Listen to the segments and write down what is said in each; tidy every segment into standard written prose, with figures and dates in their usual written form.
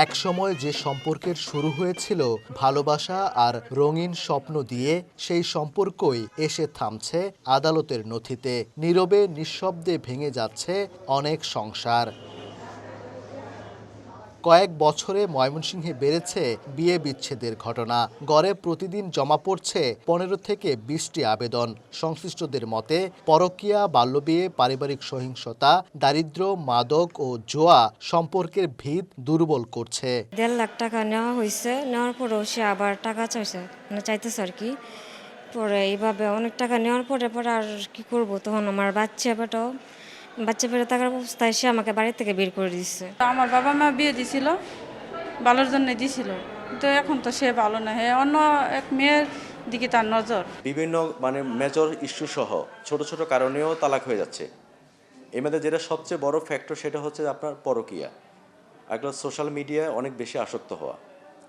একসময় যে সম্পর্কের শুরু হয়েছিল ভালোবাসা আর রঙিন স্বপ্ন দিয়ে, সেই সম্পর্কই এসে থামছে আদালতের নথিতে। নীরবে নিঃশব্দে ভেঙে যাচ্ছে অনেক সংসার। কয়েক বছরে ময়মনসিংহে বেড়েছে বিয়ে বিচ্ছেদের ঘটনা। গড়ে প্রতিদিন জমা পড়ছে 15 থেকে 20টি আবেদন। সংশ্লিষ্টদের মতে, পরকীয়া, বাল্যবিয়ে, পারিবারিক সহিংসতা, দারিদ্র্য, মাদক ও জুয়া সম্পর্কের ভিত দুর্বল করছে। 1.5 লাখ টাকা নেওয়া হয়েছে, নেওয়ার পরেও সে আবার টাকা চাইছে, মানে চাইতেছে আর কি। পরে এইভাবে অনেক টাকা নেওয়ার পরে আর কি করব, তখন আমার বাচ্চা পেটে থাকার অবস্থায় সে আমাকে বাড়ি থেকে বের করে দিচ্ছে। আমার বাবা মা বিয়ে দিছিল, ভালোর জন্য দিছিল, তো এখন তো সে ভালো না, হ্যাঁ অন্য এক মেয়ের দিকে তার নজর। বিভিন্ন মেজর ইস্যু সহ ছোট ছোট কারণেও তালাক হয়ে যাচ্ছে। এর মধ্যে যেটা সবচেয়ে বড় ফ্যাক্টর সেটা হচ্ছে আপনার পরকীয়া, একটা সোশ্যাল মিডিয়ায় অনেক বেশি আসক্ত হওয়া,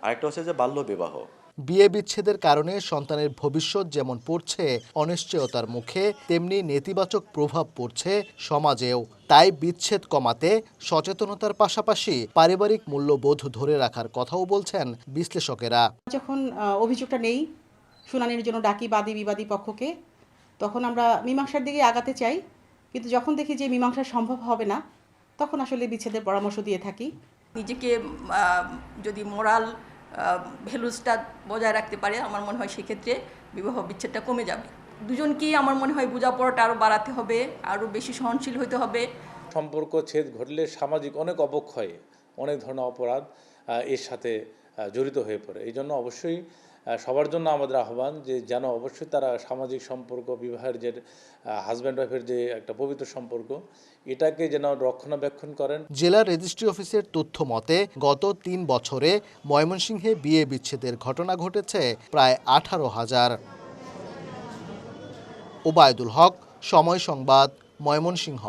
আরেকটা হচ্ছে যে বাল্য বিবাহ। বিয়ে বিচ্ছেদের কারণে সন্তানের ভবিষ্যৎ যেমন পড়ছে অনিশ্চয়তার মুখে, তেমনি নেতিবাচক প্রভাব পড়ছে সমাজেও। তাই বিচ্ছেদ কমাতে সচেতনতার পাশাপাশি পারিবারিক মূল্যবোধ ধরে রাখার কথাও বলছেন বিশ্লেষকেরা। যখন অভিযোগটা নেই, শুনানির জন্য ডাকি বাদী বিবাদী পক্ষকে, তখন আমরা মীমাংসার দিকে আগাতে চাই। কিন্তু যখন দেখি যে মীমাংসা সম্ভব হবে না, তখন আসলে বিচ্ছেদের পরামর্শ দিয়ে থাকি। নিজেকে যদি মোরাল ভ্যালুসটা বজায় রাখতে পারে, আমার মনে হয় সেক্ষেত্রে বিবাহ বিচ্ছেদটা কমে যাবে। দুজনকেই আমার মনে হয় বোঝাপড়াটা আরও বাড়াতে হবে, আরও বেশি সহনশীল হতে হবে। সম্পর্ক ছেদ ঘটলে সামাজিক অনেক অবক্ষয়, অনেক ধরনের অপরাধ এর সাথে জড়িত হয়ে পড়ে। এই জন্য অবশ্যই সবার জন্য আমাদের আহ্বান যে যেন অবশ্যই তারা সামাজিক সম্পর্ক, বিবাহের যে হাজব্যান্ড ওয়াইফের যে একটা পবিত্র সম্পর্ক, এটাকে যেন রক্ষণাবেক্ষণ করেন। জেলা রেজিস্ট্রি অফিসের তথ্য মতে গত 3 বছরে ময়মনসিংহে বিয়ে বিচ্ছেদের ঘটনা ঘটেছে প্রায় 18,000। ওবায়দুল হক, সময় সংবাদ, ময়মনসিংহ।